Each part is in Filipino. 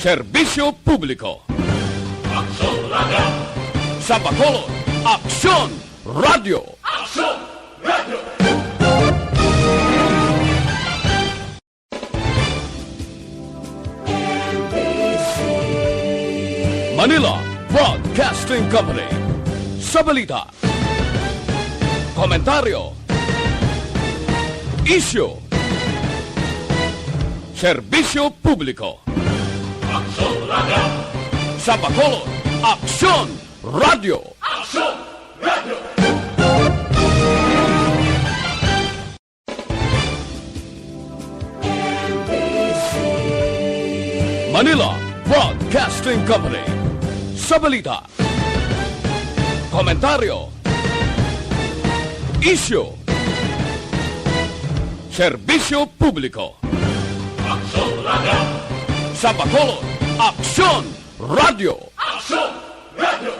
Serbisyo Publiko. Aksyon Radio. Sa Bacolod, Aksyon Radio. Aksyon Radio. Manila Broadcasting Company. Sa balita, komentaryo, isyu, serbisyo publiko. Aksyon Radio. Sa Bacolod, Aksyon Radio. Aksyon Radio. Manila Broadcasting Company. Sa balita, komentaryo, isyu, serbisyo publiko. Aksyon Radio. Sa Bacolod, Aksyon Radio. Aksyon Radio.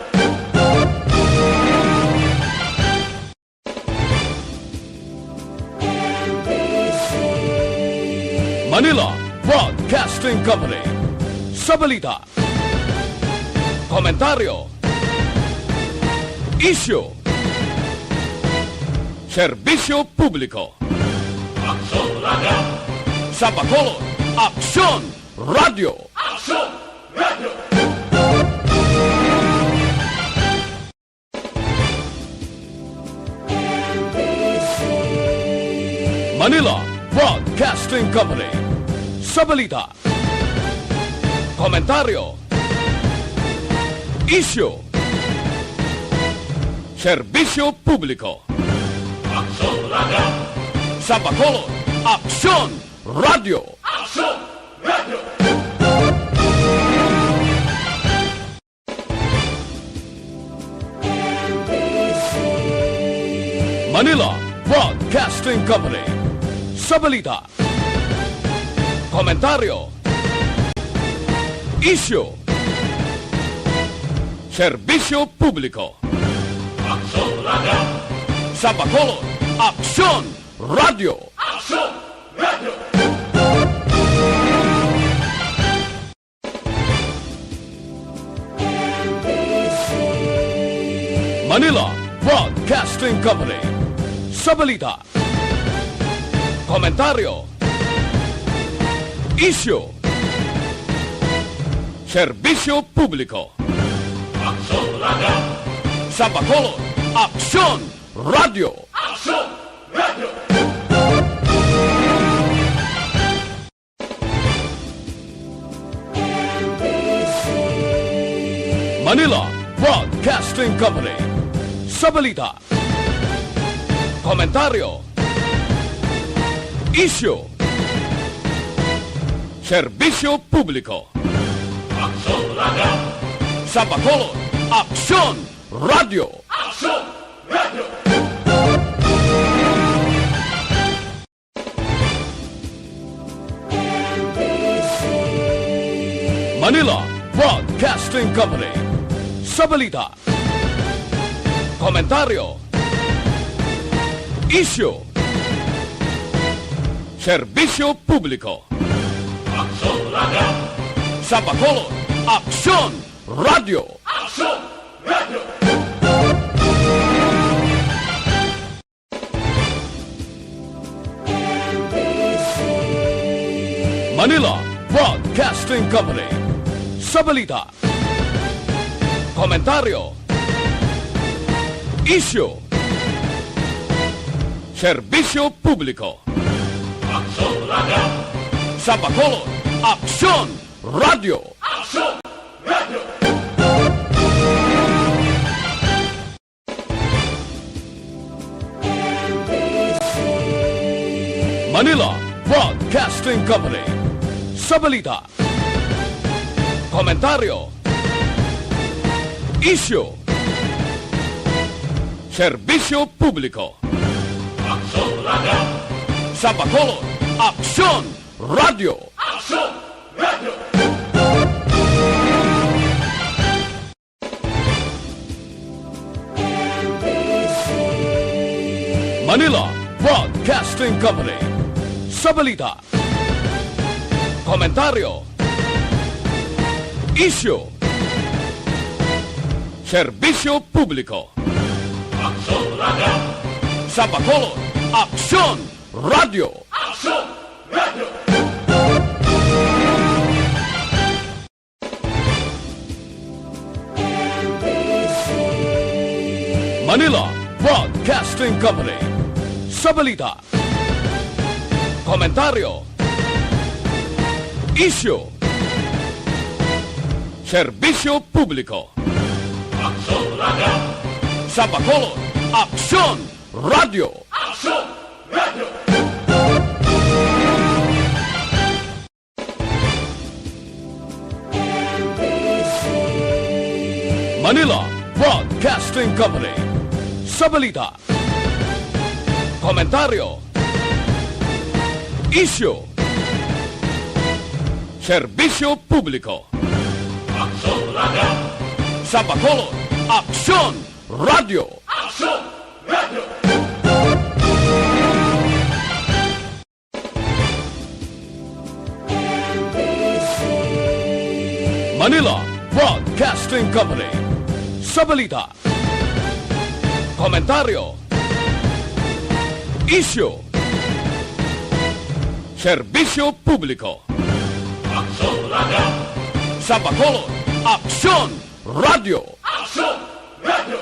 Manila Broadcasting Company. Sa balita, komentaryo, isyu, serbisyo publiko. Aksyon Radio. Sa Bacolod, Aksyon Radio. Aksyon Radio. Manila Broadcasting Company. Sa balita, komentaryo, isyu, serbisyo publiko. Aksyon Radio. Sa Bacolod, Aksyon Radio. Aksyon Radio. Manila Broadcasting Company. Sa balita, komentaryo, isyu, serbisyo publiko. Aksyon Radio. Sa Bacolod, Aksyon Radio. Aksyon Radio. Manila Broadcasting Company. Sa balita, komentaryo, isyu, serbisyo publiko. Aksyon Radio. Sa Bacolod, Aksyon Radio. Aksyon Radio. Manila Broadcasting Company. Sa balita, komentaryo, isyu, serbisyo publiko. Aksyon Radio. Sa Bacolod, Aksyon Radio. Aksyon Radio. Manila Broadcasting Company. Sa balita, komentaryo, isyu, serbisyo publiko. Aksyon Radio. Sa Bacolod, Aksyon Radio. Aksyon Radio. Manila Broadcasting Company. Sa balita, komentaryo, isyu, serbisyo publiko. Aksyon Radio. Sa Bacolod, Aksyon Radio. Aksyon Radio. Manila Broadcasting Company. Sa balita, komentaryo, isyu, serbisyo publiko. Aksyon Radio. Sa Bacolod, Aksyon Radio. Aksyon Radio. Manila Broadcasting Company. Sa balita, komentaryo, Isyu, serbisyo publiko, Aksyon Radio! sa Bacolod, Aksyon Radio. Aksyon Radio! Manila Broadcasting Company. Sa balita, komentaryo, isyu, serbisyo publiko, Aksyon Radio! sa Bacolod, Aksyon Radio. Aksyon Radio! Manila Broadcasting Company. Sa balita, komentaryo, isyu, serbisyo publiko, Aksyon Radio! sa Bacolod, Aksyon Radio. Aksyon Radio! Manila Broadcasting Company. Sa balita, komentaryo, isyu, serbisyo publiko, Aksyon Radio! sa Bacolod, Aksyon Radio. Aksyon Radio!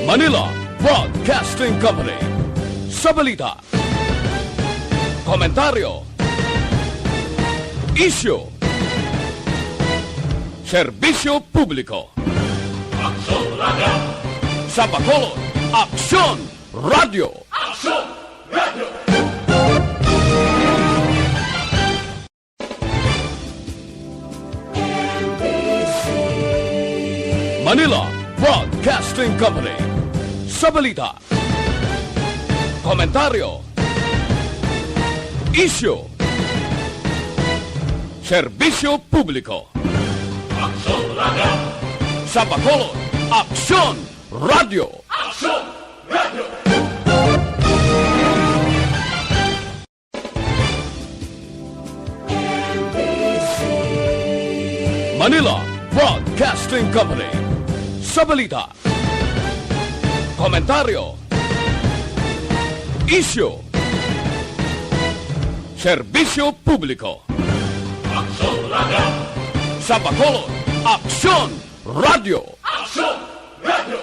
Manila Broadcasting Company. Sa balita, komentaryo, isyu, serbisyo publiko, Aksyon Radio! sa Bacolod, Aksyon Radio. Aksyon Radio! Manila Broadcasting Company. Sa balita, komentaryo, isyu, serbisyo publiko, Aksyon Radio! sa Bacolod, Aksyon Radio. Aksyon Radio! Manila Broadcasting Company. Sa balita, komentaryo, isyu, serbisyo publiko, Aksyon Radio! sa Bacolod, Aksyon Radio. Aksyon Radio!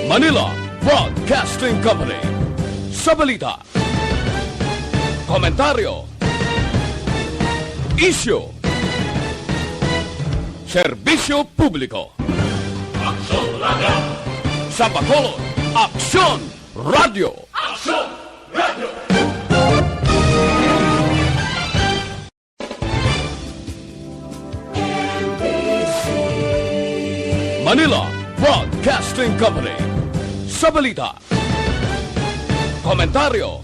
Manila Broadcasting Company. Sa balita, komentaryo, isyu, serbisyo publiko, Aksyon Radio! sa Bacolod, Aksyon Radio. Aksyon Radio! Manila Broadcasting Company. Sa balita, komentaryo,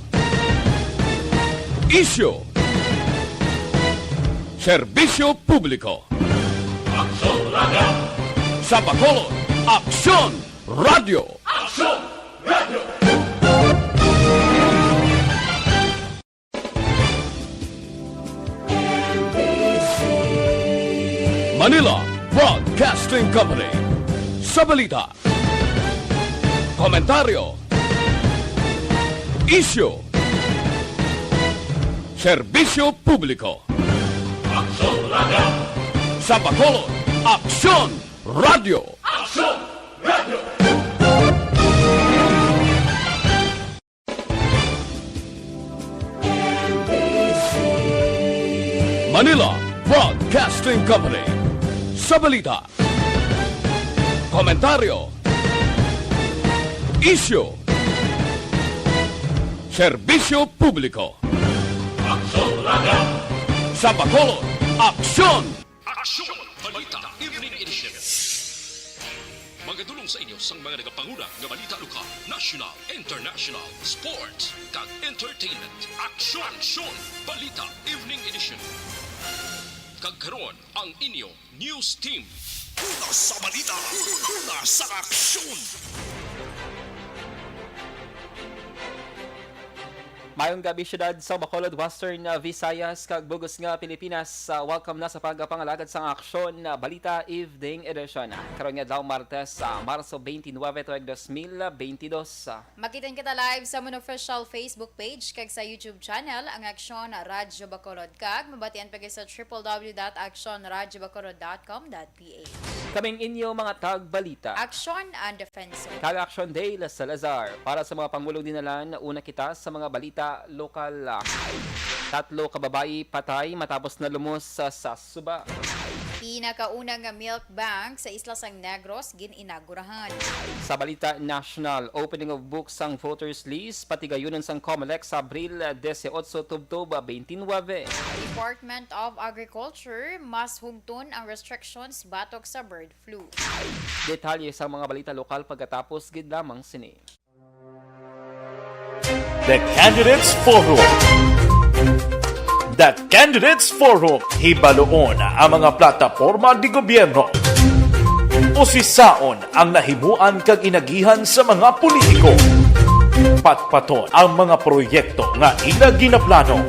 isyu, serbisyo publiko, Aksyon Radio! sa Bacolod, Aksyon Radio. Aksyon Radio! Manila Broadcasting Company. Sa balita, komentaryo, isyu, serbisyo publiko, Aksyon Radio! sa Bacolod, Aksyon Radio. Aksyon Radio! Manila Broadcasting Company. Sa balita, komentaryo, isyu, serbisyo publiko, Aksyon Radio! sa Bacolod, Aksyon. Aksyon! Balita Evening Edition. Magadulong sa inyo sang mga nagapanguna nga balita lokal, national, international, sports, kag entertainment. Aksyon! Balita Evening Edition. Kag karon ang inyong news team. Una sa balita, una sa aksyon. Mayong gabi syudad sa Bacolod, Western Visayas, kag Bugos nga Pilipinas. Welcome na sa pagpangalagad sa aksyon na Balita Evening Edition. Karon nga daw Martes, Marso 29, 2022. Makitan kita live sa mon official Facebook page kag sa YouTube channel ang Aksyon Radyo Bacolod kag mabatian pa sa www.actionradyobacolod.com.ph. Kaming inyo mga tagbalita. Aksyon and Defensor. Kag Aksyon Day La Salazar. Para sa mga pangulong dinalan, una kita sa mga balita lokal. 3 kababayi patay matapos na lumos sa Suba. Pinakaunang nga milk bank sa Isla San Negros gininagurahan. Sa balita national, opening of books ang voters list pati gayunan sang COMELEC sa Abril 18 tubtob 29. Department of Agriculture mas hungton ang restrictions batok sa bird flu. Detalye sa mga balita lokal pagkatapos gid lamang sini. The Candidates Forum. The Candidates Forum. Hibaloon ang mga plataporma di gobyerno. Usisaon ang nahimuan kag inagihan sa mga politiko. Patpaton ang mga proyekto nga ila ginaplano.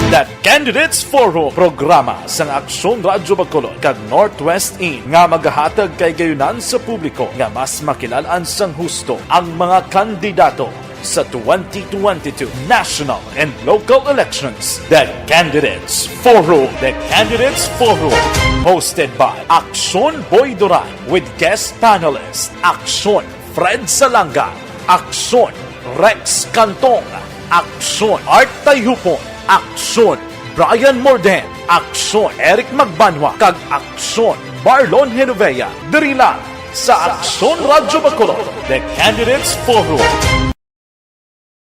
The Candidates Forum, programa sang Aksyon Radyo Bacolod kag Northwest In nga magahatag kay gayunan sa publiko nga mas makilalaan sang husto ang mga kandidato sa 2022 national and local elections. The Candidates Forum. The Candidates Forum. Hosted by Aksyon Boy Duran with guest panelists Aksyon Fred Salanga, Aksyon Rex Cantong, Aksyon Art Tayupon, Aksyon Brian Morden, Aksyon Eric Magbanwa, kag Aksyon Marlon Genovea. Diri lang sa Aksyon Radyo Bacolod. The Candidates Forum.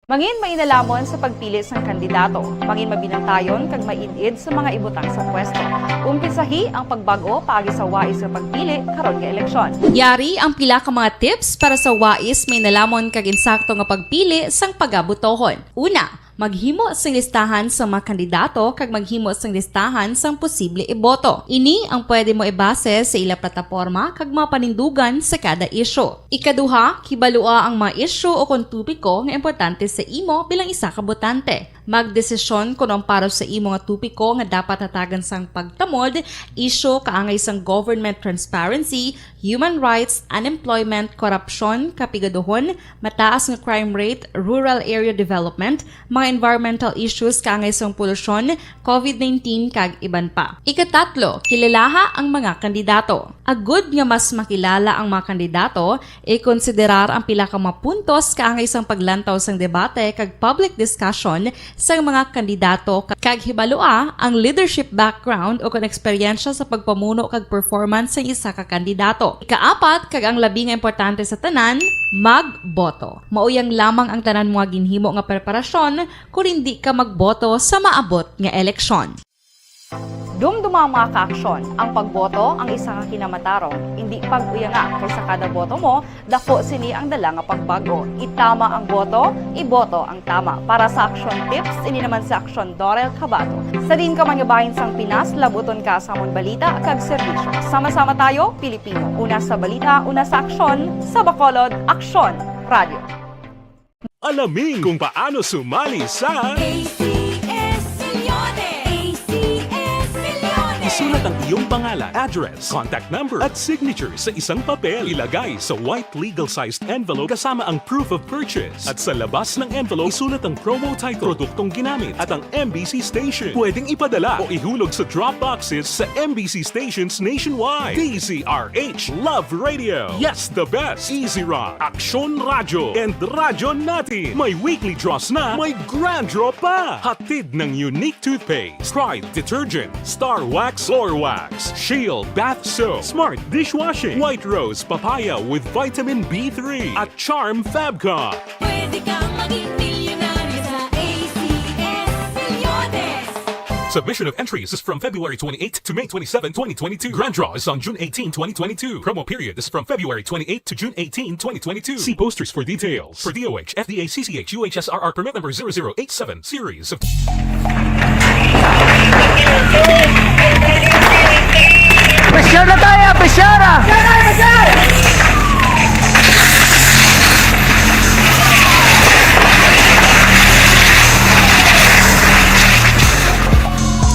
Mangin mainalamon sa pagpili sang kandidato, mangin mabinantayon kag mainid sa mga ibutang sa pwesto. Umpisahi ang pagbago paagi sa wais sa pagpili karon nga eleksyon. Yari ang pila ka mga tips para sa wais may nalamon kag insakto nga pagpili sang pagabutohon. Una, maghimo sang listahan sa mga kandidato kag maghimo sang listahan sang posible iboto. Ini ang pwede mo ibase sa ila plataporma kag mga panindugan sa kada isyu. Ikaduha, kibalua ang mga isyu o kung tupiko nga importante sa imo bilang isa ka botante. Magdesisyon kung ang para sa imo nga tupiko nga dapat hatagan sang pagtamod, isyu kaangay sang government transparency, human rights, unemployment, korupsyon, kapigaduhon, mataas nga crime rate, rural area development, mga environmental issues kaangay sang polusyon, COVID-19 kag iban pa. Ikatatlo, kilalaha ang mga kandidato. Agud nga mas makilala ang mga kandidato, i-konsiderar ang pila ka mga puntos kaangay sang paglantaw sang debate kag public discussion sa mga kandidato kag hibalua ang leadership background o kung eksperyensya sa pagpamuno kag performance sa isa ka kandidato. Ikaapat, kag ang labi nga importante sa tanan, magboto. Mauyang lamang ang tanan mga ginhimo nga preparasyon kung hindi ka magboto sa maabot nga eleksyon. Dumduma mga kaaksyon, ang pagboto ang isa ka kinamatarong, hindi pag-uyanga kaysa kada boto mo, dako sini ang dala nga pagbago. Itama ang boto, iboto ang tama. Para sa action tips, ini naman sa Aksyon Dorel Cabato. Sa din ka mangabahin sang Pinas, labuton ka sa amon balita kag serbisyo. Sama-sama tayo, Pilipino. Una sa balita, una sa aksyon, sa Bacolod, Aksyon Radio. Alamin kung paano sumali sa isulat ang iyong pangalan, address, contact number at signature sa isang papel. Ilagay sa white legal-sized envelope kasama ang proof of purchase. At sa labas ng envelope, isulat ang promo title, produktong ginamit at ang MBC station. Pwedeng ipadala o ihulog sa drop boxes sa MBC stations nationwide. DZRH Love Radio. Yes, the best. Easy Rock, Aksyon Radyo, and Radyo Natin. May weekly draws na, may grand draw pa. Hatid ng unique toothpaste, Pride Detergent, Star Wax Floor Wax, Shield Bath Soap, Smart Dishwashing, White Rose Papaya with Vitamin B3 at Charm Fabcon. Pwede kang maging milyonaryo sa ACS Milyones. Submission of entries is from February 28 to May 27, 2022. Grand draw is on June 18, 2022. Promo period is from February 28 to June 18, 2022. See posters for details. For DOH, FDA, CCH, UHSRR permit number 0087 series of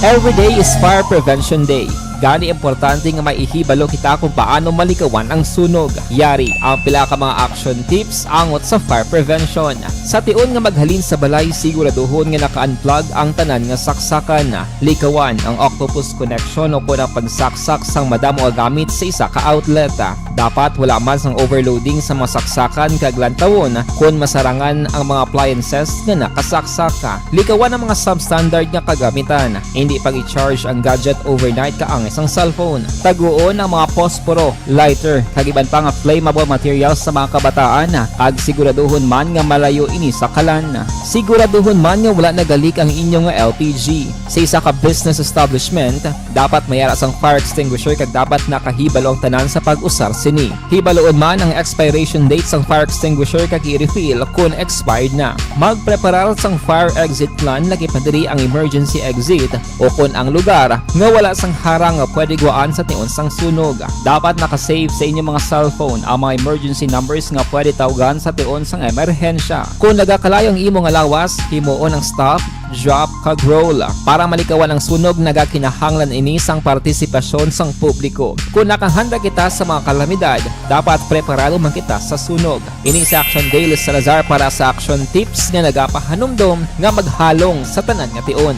Every day is Fire Prevention Day. Gani importante nga maihibalo kita kung paano malikawan ang sunog. Yari ang pila ka mga action tips angot sa fire prevention. Sa tion nga maghalin sa balay, siguraduhon nga naka-unplug ang tanan nga saksakan. Likawan ang octopus connection o kung ang pagsaksak sang madamo nga gamit sa isa ka outlet. Dapat wala man sang overloading sa mga saksakan kag lantawon kung masarangan ang mga appliances nga nakasaksaka. Likawan ang mga substandard nga kagamitan. Hindi pag i-charge ang gadget overnight kaang isang cellphone. Taguon ang mga posporo, lighter, kag iban pa nga flammable materials sa mga kabataan. Kag siguraduhon man nga malayo ini sa kalan. Siguraduhon man nga wala nagalik ang inyong LPG. Sa isa ka business establishment, dapat mayara sang fire extinguisher kag dapat nakahibalo ang tanan sa pag-usar sini. Hibaloon man ang expiration date sang fire extinguisher kag i-refill kung expired na. Magpreparar sang fire exit plan lagi padiri ang emergency exit o kung ang lugar nga wala sang harang nga pwede guwaan sa tion sang sunog. Dapat nakasave sa inyong mga cellphone ang mga emergency numbers nga pwede tawagan sa tion sang emerhensya. Kung nagakalayo ang imo nga lawas, himuon ang stop, drop, kag roll. Para malikawan ang sunog, nagakinahanglan ini sang partisipasyon sang publiko. Kung nakahanda kita sa mga kalamidad, dapat preparado man kita sa sunog. Ini sa Action Daily Salazar para sa action tips nga nagapahanumdom nga maghalong sa tanan nga tion.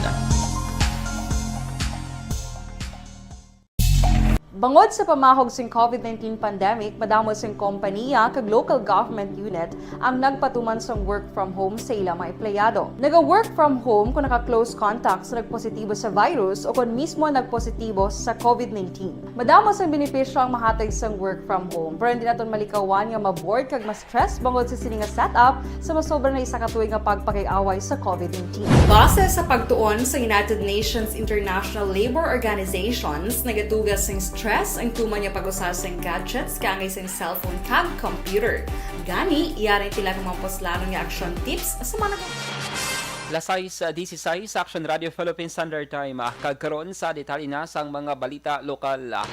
Bangod sa pamahog sing COVID-19 pandemic, madamo sing kompanya kag local government unit ang nagpatuman sang work from home sa ilang mga empleyado. Naga-work from home kung naka-close contact sa nagpositibo sa virus o kung mismo nagpositibo sa COVID-19. Madamo sang benepisyo ang mahatag sang work from home, pero hindi naton malikawan nga maboard kag ma-stress bangod sa sini nga setup sa masobra na isa ka tuig nga pagpakiaway sa COVID-19. Base sa pagtuon sa United Nations International Labour Organizations, nagatugas sang stress ang tuman niya pag-usar sa gadgets kangay sa cellphone kag computer. Gani, iyari tila ng mga poslanong nga action tips sa mga Lasay sa DCSI sa Action Radio Philippines Standard Time. Kagkaroon sa detalye na sang mga balita lokal.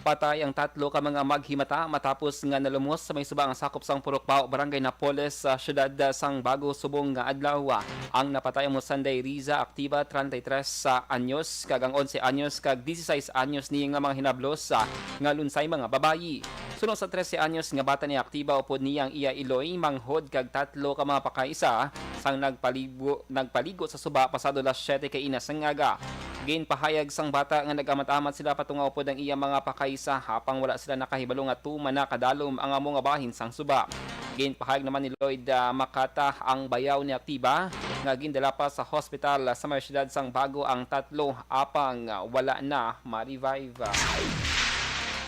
Patay ang 3 ka mga maghimata matapos nga nalumos sa may subang sakop sang Purokpao, Barangay Napoles sa siyudad sang Bago Subong nga adlaw. Ang napatay mo Sunday Riza Activa 33 anyos kag ang 11 anyos kag 16 anyos niya nga mga hinablos nga lunsay mga babayi. Sunod sa 13 anyos nga bata ni Activa upod niya ang iya Iloy manghod kag 3 ka mga pakaisa sang nagpaligo sa suba pasado las 7 kay ina sang aga. Gain pahayag sang bata nga nagamat-amat sila patungaw pod ang iya mga pakaisa hapang wala sila nakahibalo nga tuman na kadalom ang amo nga bahin sang suba. Gain pahayag naman ni Lloyd Makata ang bayaw ni Activa nga gindala pa sa hospital sa may siyudad sang Bago ang 3 apang wala na ma-revive.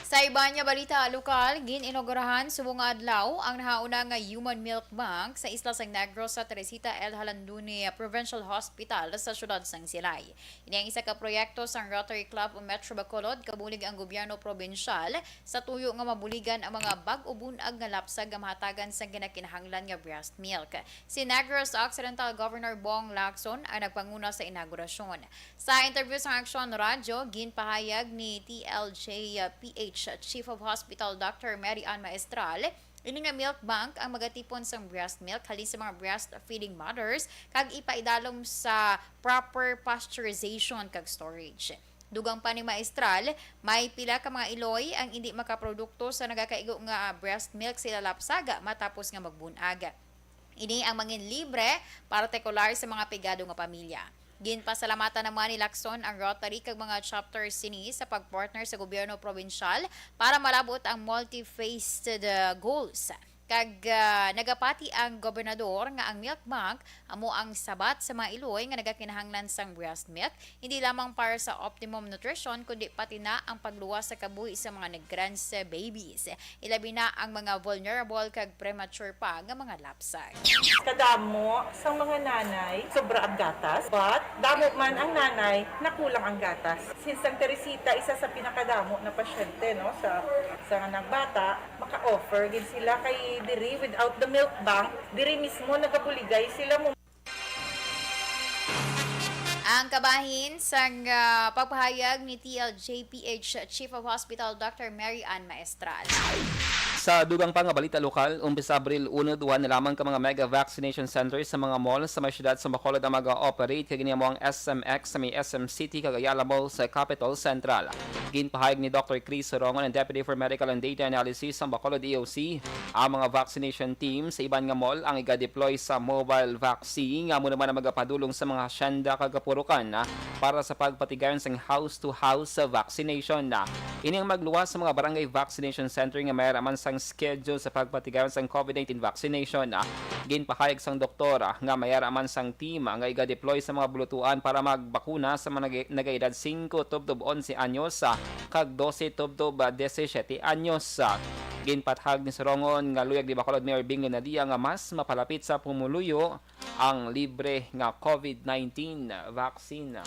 Sa iba niya balita lokal, gin-inaugurahan subong nga adlaw ang nahauna nga Human Milk Bank sa Isla Sang Negros sa Teresita El Halanduni Provincial Hospital sa siyudad sang Silay. Ini ang isa ka proyekto sang Rotary Club o Metro Bacolod kabulig ang gobyerno probinsyal sa tuyo nga mabuligan ang mga bag-ubunag nga lapsag nga mahatagan sang ginakinahanglan nga breast milk. Si Negros Occidental Governor Bong Lacson ang nagpanguna sa inaugurasyon. Sa interview sa Action Radio, ginpahayag ni TLJPH Chief of Hospital Dr. Mary Ann Maestral, ini nga milk bank ang magatipon sa breast milk halin sa mga breastfeeding mothers kag ipaidalom sa proper pasteurization kag storage. Dugang pa ni Maestral, may pila ka mga iloy ang hindi makaprodukto sa nagakaigo nga breast milk sila lapsaga matapos nga magbunaga. Ini ang mangin libre partikular sa mga pigado nga pamilya. Ginpasalamatan naman ni Lacson ang Rotary kag mga chapters sini sa pagpartner sa gobyerno probinsyal para malabot ang multi-faced goals. Kag nagapati ang gobernador nga ang milk bank amo ang sabat sa mga iloy nga nagakinahanglan sang breast milk hindi lamang para sa optimum nutrition kundi pati na ang pagluwas sa kabuhi sa mga nag-grants babies. Ilabi na ang mga vulnerable kag premature pa nga mga lapsag. Kadamo sa mga nanay sobra ang gatas, but damo man ang nanay nakulang ang gatas. Since ang Teresita isa sa pinakadamo na pasyente no sa anak bata, maka-offer gid sila kay diri without the milk bank, diri mismo nagabuligay sila mo. Ang kabahin sang pagpahayag ni TLJPH Chief of Hospital Dr. Mary Ann Maestral. Sa dugang pang balita lokal, umpisa Abril 1, na lamang ka mga mega vaccination centers sa mga malls sa may syudad sa Bacolod na mag-operate kagini mo ang SMX sa may SM City Cagayala Mall sa Capital Central. Ginpahayag ni Dr. Chris Sorongon, ang Deputy for Medical and Data Analysis sa Bacolod EOC, ang mga vaccination team sa iban nga mall ang iga-deploy sa mobile vaccine nga mo naman ang magapadulong sa mga asyenda kagapurukan para sa pagpatigayon sa house-to-house vaccination. Ini ang magluwas sa mga barangay vaccination center nga may raman sang schedule sa pagpatigayon sa COVID-19 vaccination. Ginpahayag sang doktora nga may raman sang team nga iga-deploy sa mga bulutuan para magbakuna sa mga nagaedad 5 tubtob 11 anyos kag 12 tubtob 17 anyos. Ginpathag ni Sorongon nga luyag di Bacolod Mayor Bingo Nadia nga mas mapalapit sa pumuluyo ang libre nga COVID-19 vaccine.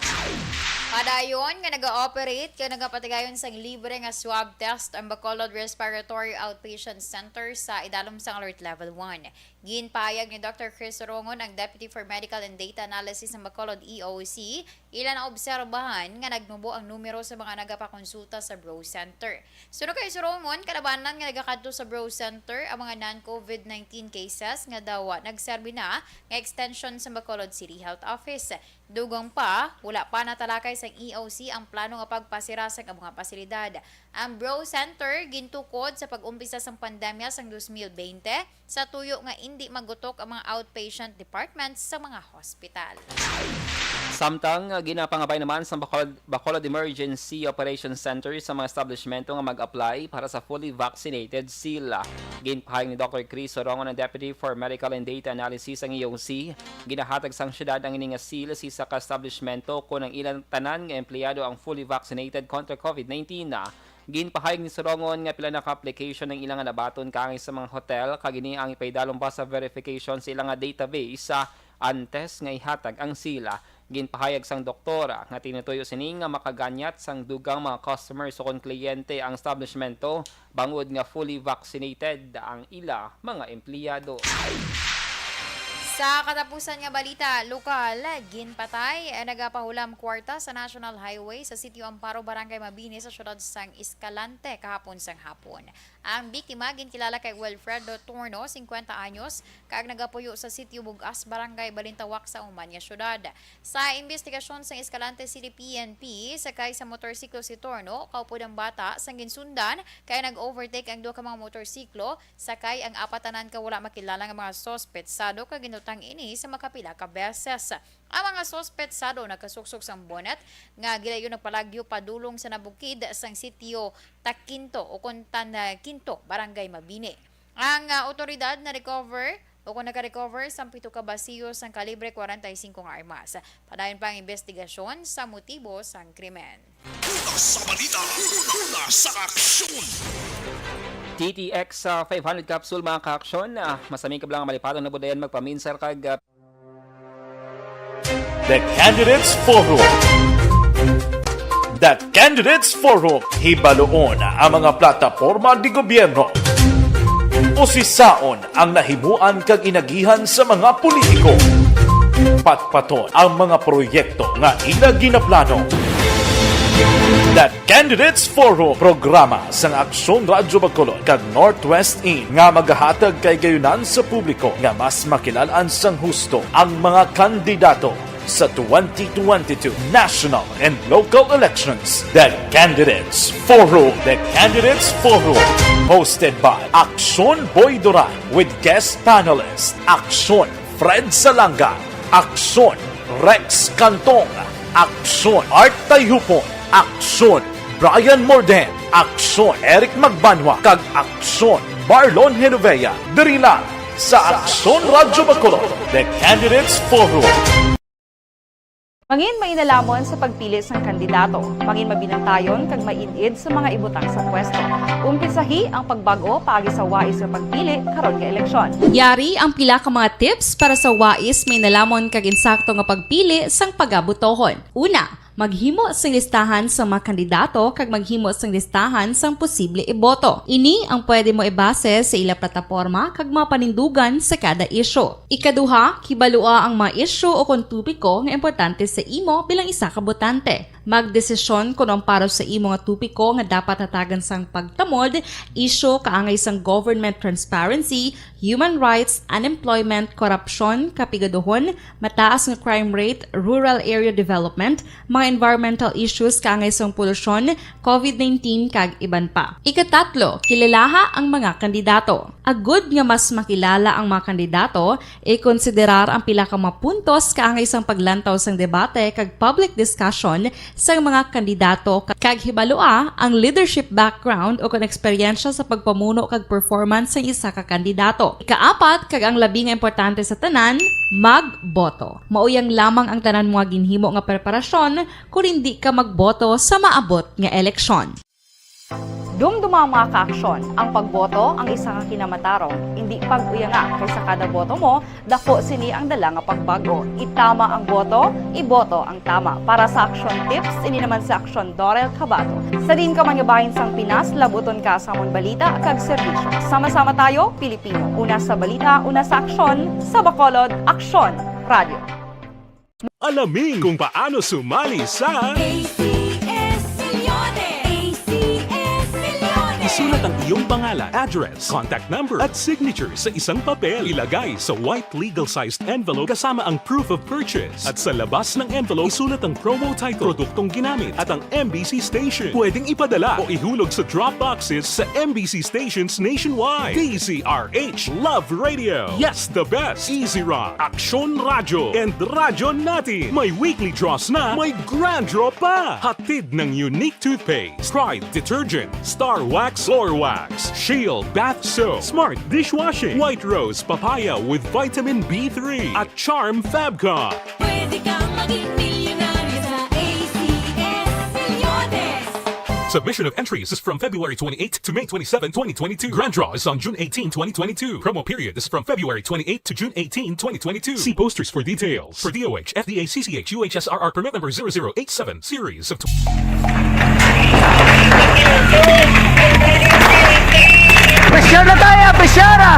Padayon nga nag-ooperate kaya nagapatigayon sa libre nga swab test ang Bacolod Respiratory Outpatient Center sa idalom sang Alert Level 1. Ginpayag ni Dr. Chris Sorongon, ang Deputy for Medical and Data Analysis ng Bacolod EOC, ilan na obserbahan nga nagnubo ang numero sa mga nagapakonsulta sa Bro Center. Sunod kay Sorongon, kalabanan nga nagakadto sa Bro Center ang mga non-COVID-19 cases nga daw nagserbi na nga extension sa Bacolod City Health Office. Dugong pa, wala pa natalakay sa EOC ang plano nga pagpasira sa mga pasilidad. Ang Bro Center gintukod sa pag-umpisa sa pandemya sa 2020 sa tuyo nga hindi magutok ang mga outpatient departments sa mga hospital. Samtang ginapangabay naman sa Bacolod Emergency Operations Center sa mga establishmento nga mag-apply para sa fully vaccinated seal. Ginpahayag ni Dr. Chris Sorongon, ang Deputy for Medical and Data Analysis ang EOC, ginahatag sang syudad ang ining seal sa ka-establishmento kung ang ilang tanan nga empleyado ang fully vaccinated kontra COVID-19. Ginpahayag ni Sorongon nga pila naka-application ng ilang nabaton kangay sa mga hotel kagini ang ipaydalong pa sa verification sa ilang database antes nga ihatag ang sila. Ginpahayag sang doktora nga tinutuyo sini nga makaganyat sang dugang mga customers o kon kliyente ang establishmento bangod nga fully vaccinated ang ila mga empleyado. Sa katapusan nga balita, lokal, ginpatay nagapahulam kwarta sa National Highway sa Sitio Amparo, Barangay Mabini sa syudad sang Escalante kahapon sang hapon. Ang biktima ginkilala kay Wilfredo Torno, 50 anyos, kag nagapuyo sa Sitio Bugas, Barangay Balintawak sa Umanya syudad. Sa investigasyon sa Escalante City PNP, sakay sa motorsiklo si Torno, kaupod ang bata sang ginsundan kay nag-overtake ang duha ka mga motorsiklo, sakay ang apatanan ka wala makilala nga mga sospetsado kag ginutang ini sa makapila ka beses. Ang mga sospetsado nakasuksok sang bonnet nga gilayon nagpalagyo padulong sa nabukid sang Sitio Taquinto o Kontan Quinto, Barangay Mabini. Ang otoridad na recover o kung naka-recover sa 7 ka basiyo sang kalibre 45 nga armas. Padayon pa ang investigasyon sa motibo sang krimen. Sa balita, sa aksyon! TTX 500 capsule mga ka-aksyon, masaming kablang malipatong na budayan magpaminsar kag The Candidates Forum. The Candidates Forum, hibaloon ang mga plataporma di gobyerno. Usisaon ang nahimuan kag inagihan sa mga politiko. Patpaton ang mga proyekto nga ila ginaplano. The Candidates Forum, programa sang Aksyon Radyo Bacolod kag Northwest In nga magahatag kay gayunan sa publiko nga mas makilalaan sang husto ang mga kandidato sa 2022 national and local elections. The Candidates Forum. The Candidates Forum, hosted by Aksyon Boy Duran with guest panelist Aksyon Fred Salanga, Aksyon Rex Cantong, Aksyon Art Tayhupon, Aksyon Brian Morden, Aksyon Eric Magbanwa, kag Aksyon Marlon Genovea. Diri lang sa Aksyon Radyo Bacolod. The Candidates Forum. Mangin mainalamon sa pagpili ng kandidato, mangin mabinantayon kag mainid sa mga ibutang sa pwesto. Umpisahi ang pagbago paagi sa wais sa pagpili karon nga eleksyon. Yari ang pila ka mga tips para sa wais may nalamon kag insakto nga pagpili sang pagabutohon. Una, maghimo sang listahan sa mga kandidato kag maghimo sang listahan sang posible iboto. Ini ang pwede mo ibase sa ila plataporma kag mapanindugan sa kada isyu. Ikaduha, kibalua ang mga isyu o kontupiko nga importante sa imo bilang isa ka botante. Magdesisyon kung ang para sa imo nga tupiko nga dapat hatagan sang pagtamod, isyo kaangay sang government transparency, human rights, unemployment, korupsyon, kapigaduhon, mataas nga crime rate, rural area development, mga environmental issues kaangay sang polusyon, COVID-19 kag iban pa. Ikatatlo, kilalaha ang mga kandidato. Agud nga mas makilala ang mga kandidato, i-konsiderar ang pila ka mga puntos kaangay sang paglantaw sang debate kag public discussion sa mga kandidato kag hibalua ang leadership background o kung eksperyensya sa pagpamuno kag performance sa isa ka kandidato. Ikaapat kag ang labi nga importante sa tanan, magboto. Mauyang lamang ang tanan mga ginhimo nga preparasyon kung hindi ka magboto sa maabot nga eleksyon. Dumduma ang mga kaaksyon. Ang pagboto ang isa ka kinamatarong. Hindi pag-uyanga kaysa kada boto mo, dako sini ang dala nga pagbago. Itama ang boto, iboto ang tama. Para sa action tips, ini naman sa action Dorel Cabato. Sa din ka manyabahin sang Pinas, labuton ka sa amon balita kag serbisyo. Sama-sama tayo, Pilipino. Una sa balita, una sa aksyon, sa Bacolod, Aksyon Radio. Alamin kung paano sumali sa ACS Milyones! ACS Milyones! Isulat ang iyong pangalan, address, contact number at signature sa isang papel. Ilagay sa white legal-sized envelope kasama ang proof of purchase. At sa labas ng envelope, isulat ang promo title, produktong ginamit at ang MBC station. Pwedeng ipadala o ihulog sa drop boxes sa MBC stations nationwide. DZRH Love Radio. Yes, the best. Easy Rock, Aksyon Radio, and Radyo Natin. May weekly draws na, may grand draw pa. Hatid ng unique toothpaste, Pride Detergent, Star Wax Floor Wax, Shield Bath Soap, Smart Dishwashing, White Rose Papaya with Vitamin B3, at Charm Fabcon. Pwede kang maging milyonaryo sa ACS Milyones! Submission of entries is from February 28 to May 27, 2022. Grand draw is on June 18, 2022. Promo period is from February 28 to June 18, 2022. See posters for details. For DOH, FDA, CCH, UHSRR permit number 0087, series of... Pressure na tayo! Pressure na!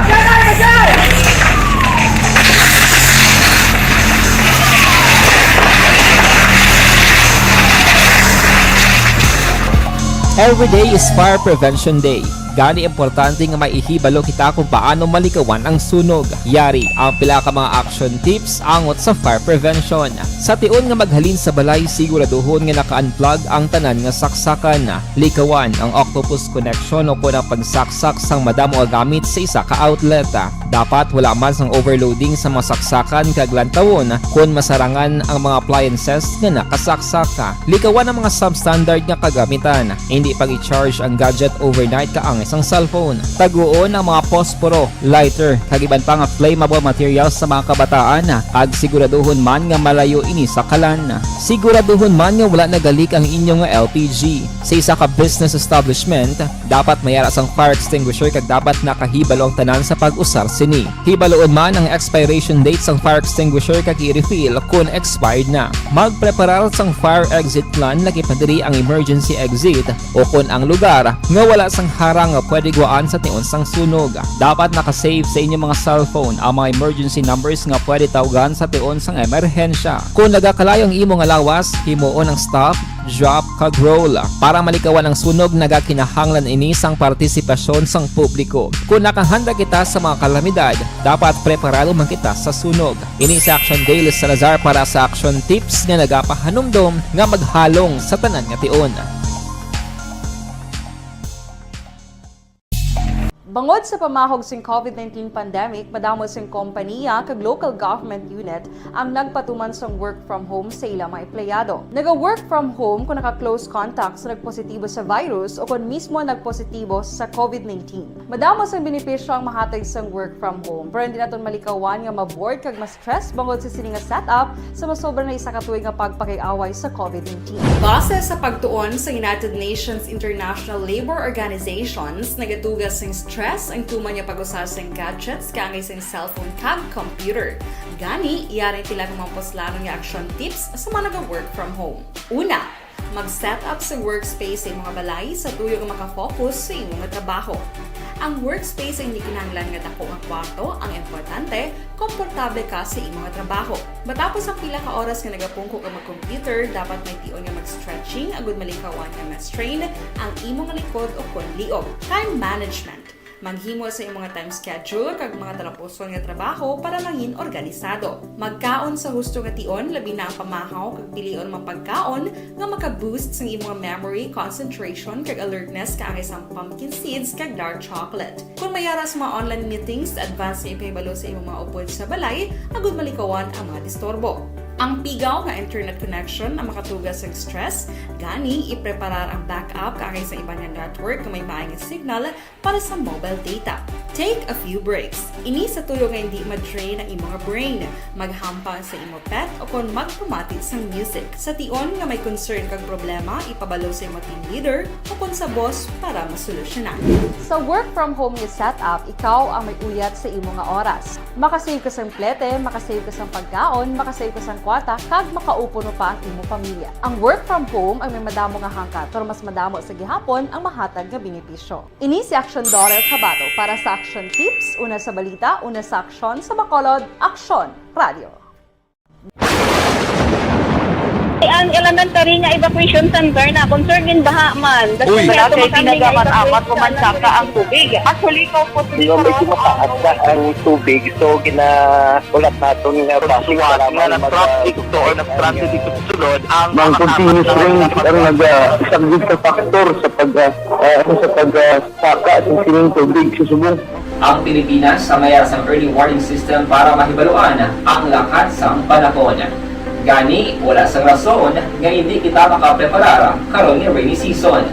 Every day is Fire Prevention Day. Gani importante nga maihibalo kita kung paano malikawan ang sunog. Yari ang pila ka mga action tips angot sa fire prevention. Sa tion nga maghalin sa balay, siguraduhon nga naka-unplug ang tanan nga saksakan. Likawan ang octopus connection o kung ang pagsaksak sang madamo gamit sa isa ka outlet. Dapat wala man sang overloading sa mga saksakan kag lantawon kung masarangan ang mga appliances nga nakasaksaka. Likawan ang mga substandard nga kagamitan. Hindi pag i-charge ang gadget overnight kaang isang cellphone. Taguon ang mga posporo, lighter, kag iban pa nga flammable materials sa mga kabataan. Ag siguraduhon man nga malayo ini sa kalan. Siguraduhon man nga wala nagalik ang inyong LPG. Sa isa ka business establishment, dapat mayara sang fire extinguisher kag dapat nakahibalo ang tanan sa pag-usar sini. Hibaloon man ang expiration date sang fire extinguisher kag i-refill kung expired na. Magpreparar sang fire exit plan lagi pa diri ang emergency exit o kung ang lugar nga wala sang harang nga pwede guaan sa tion sang sunog. Dapat nakasave sa inyong mga cellphone ang mga emergency numbers nga pwede tawagan sa tion sang emerhensya. Kung nagakalayo ang imong lawas, himuon ang stop, drop, kag roll. Para malikawan ang sunog, nagakinahanglan ini sang partisipasyon sang publiko. Kung nakahanda kita sa mga kalamidad, dapat preparado man kita sa sunog. Ini sa Action Daily Salazar para sa action tips nga nagapahanumdom nga maghalong sa tanan nga tion. Bangod sa pamahog sing COVID-19 pandemic, madamo sing kompanya kag local government unit ang nagpatuman sang work from home sa ilang mga empleyado. Naga-work from home kung naka-close contacts na nagpositibo sa virus o kung mismo nagpositibo sa COVID-19. Madamo sang benepisyo ang mahatag sang work from home, pero hindi naton malikawan nga ma-bored kag ma-stress bangod sa sini nga setup sa masobra na isa ka tuig nga pagpakiaway sa COVID-19. Base sa pagtuon sa United Nations International Labour Organizations, nagatugas sing stress ang tuman niya pag-usar sa gadgets kangay sa cellphone kag computer. Gani, iyaring tila ng mga poslano nga action tips sa mga nag-work from home. Una, Mag-set up sa workspace sa mga balay sa tuyo nga makafocus sa imong nga trabaho. Ang workspace ay hindi kinahanglan nga dako nga kwarto, ang importante, komportable ka sa imong nga trabaho. Matapos ang pila ka oras nga nagapungko ka mag-computer, dapat may tion nga mag-stretching agud malikawan nga ma-strain ang imong likod o kon liog. Time management. Maghimo sa imong time schedule kag mga talapuson nga trabaho para langin organisado. Magkaon sa husto nga tion, labi na ang pamahaw kag pilion mga pagkaon nga maka-boost sa imong memory, concentration kag alertness kaangay sang pumpkin seeds kag dark chocolate. Kung mayaras mga online meetings, advance na ipahibalo sa imong mga upod sa balay, agud malikawan ang mga disturbo. Ang pigaw nga internet connection ang makatugas sa stress, gani ipreparar ang backup kaangay sa ibang network nga may maayong signal para sa mobile data. Take a few breaks. Ini sa tuyo nga hindi ma-drain ang imong brain. Maghampang sa imong pet o kon magpumatid sa music. Sa tion nga may concern kag problema, ipabalo sa imong team leader o kon sa boss para masolusyonan. Sa work from home nga setup, ikaw ang may uyat sa imong nga oras. Makasave ka sa plete, makasave ka sa pagkaon, makasave ka sa kwata, kag makaupo no pa ang imong pamilya. Ang work from home ay may madamo nga hangkat, pero mas madamo sa gihapon ang mahatag nga benepisyo. Ini si Action Daughter Cabato para sa Action Tips, una sa balita, una sa aksyon sa Bacolod, Action Radio. Ang elementary nga evacuation center na concern in baha man. Uy, kay pinagamat-amat kumansaka ang tubig. Actually, ko po dito medyo mataas na ang tubig. So, ginaulat natin nga basuhan nga nag-traffic to or nag-traffic dito sa sulod. Ang continuous ring ang nag-isang sa factor sa pagsaka sa sining tubig sa subong. Ang Pilipinas sa mayas ang early warning system para mahibaluan ang lakas sa panahon. Gani, wala sang rason nga hindi kita makapreparar karon ni rainy season.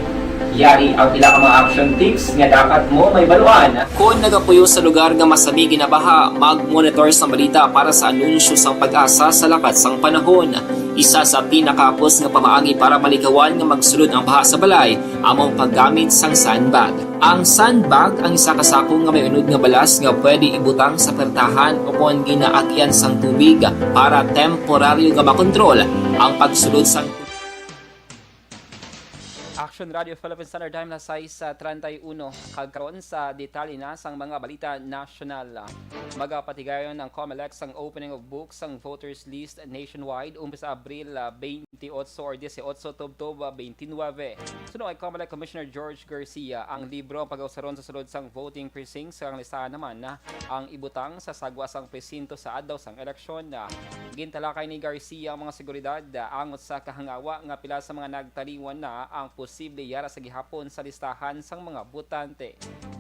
Yari ang pila ka mga action tips nga dapat mo may baluan. Kung nagapuyo sa lugar nga masabi ginabaha, mag-monitor sa balita para sa anunsyo sang pag-asa sa lakas sang panahon. Isa sa pinakapos nga pamaagi para malikawan nga magsulod ang baha sa balay, among paggamit sang sandbag. Ang sandbag ang isa ka sako nga may unod nga balas nga pwede ibutang sa pertahan o kung ginaagyan sang tubig para temporaryo nga makontrol ang pagsulod sang Action Radio Philippine Standard Time na size 31 kagkaroon sa detalye na sang mga balita national. Magapatigayon ng COMELEC sang opening of books sang voters list nationwide umpisa Abril 28 or 18 Tubtob 29. Sunod kay COMELEC Commissioner George Garcia, ang libro ang pag-usaron sa sulod sang voting precincts ang listahan naman na ang ibutang sa sagwa sang presinto sa adlaw sang eleksyon. Gintalakay ni Garcia ang mga seguridad angot sa kahangawa nga pila sa mga nagtaliwan na ang posible yara sa gihapon sa listahan sang mga botante.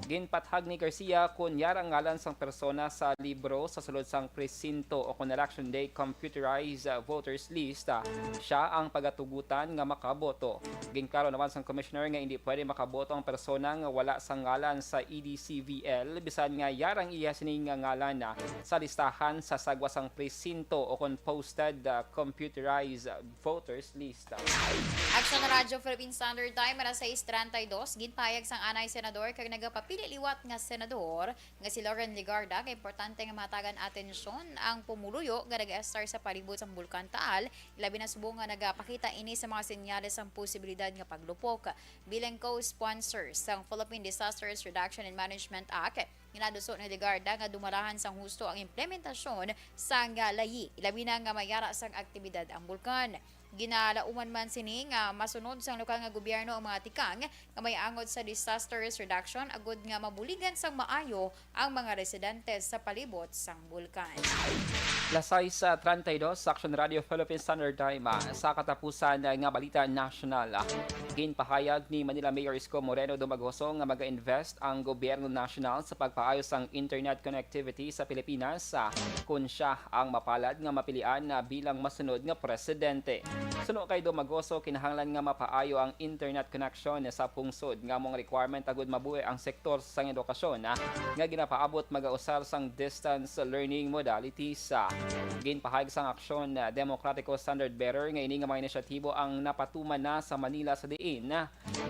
Ginpathag ni Garcia kung yara ngalan sang persona sa libro sa sulod sang presinto o kung election day computerized voters list, siya ang pagatugutan nga makaboto. Ginklaro naman sang commissioner nga hindi pwede makaboto ang persona nga wala sang ngalan sa EDCVL bisan nga yarang iya sining nga ngalan na sa listahan sa sagwa sang presinto o kung posted computerized voters list. Action Radio Philippine Standard Time para sa 6:32 ginpayag sang anay senador kag nagapapili liwat nga senador nga si Loren Legarda kay importante nga matagan atensyon ang pumuluyo nga nag-estar sa palibot sang Bulkan Taal, ilabi na subong nga nagapakita ini sa mga senyales sang posibilidad nga paglupok. Bilang co-sponsor sang Philippine Disasters Reduction and Management Act, ginadusot ni Legarda nga dumarahan sang husto ang implementasyon sang layi, ilabi na nga mayara sang aktibidad ang bulkan. Ginalauman man sini nga masunod sang lokal nga gobyerno ang mga tikang nga may angod sa disaster risk reduction agud nga mabuligan sang maayo ang mga residente sa palibot sang bulkan. Lasay sa 32 sa Action Radio Philippine Standard Time sa katapusan nga balita national. Ginpahayag ni Manila Mayor Isko Moreno Dumagoso nga mag-invest ang gobyerno national sa pagpaayos sang internet connectivity sa Pilipinas kung siya ang mapalad nga mapilian bilang masunod nga presidente. Suno kay Dumagoso, kinahanglan nga mapaayo ang internet connection sa pungsod nga mong requirement agud mabuhi ang sektor sang edukasyon nga ginapaabot magausar sang distance learning modalities. Ginpahayag sang aksyon Demokratiko Standard Bearer nga ini nga mga inisyatibo ang napatuman na sa Manila sa diin.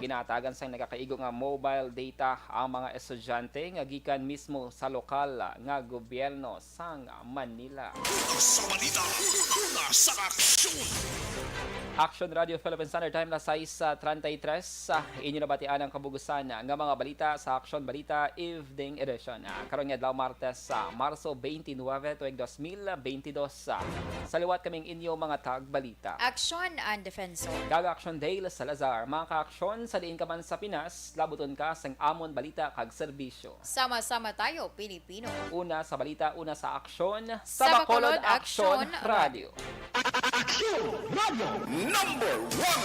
Ginatagan sang nagakaigo nga mobile data ang mga estudyante nga gikan mismo sa lokal nga gobyerno sang Manila. Sa balita, una sa aksyon. Action Radio Philippine Standard Time na 6:33. Inyo nabatian ang kabugusan nga mga balita sa Action Balita Evening Edition. Karon nga adlaw Martes sa Marso 29 tuig 2022. Saliwat kaming inyo mga tagbalita. Aksyon ang defensor. Gaga Action Dale Salazar, mga ka-aksyon sa diin ka man sa Pinas, labuton ka sang amon balita kag serbisyo. Sama-sama tayo, Pilipino. Una sa balita, una sa aksyon, Sa Bacolod Action Radio. Number 1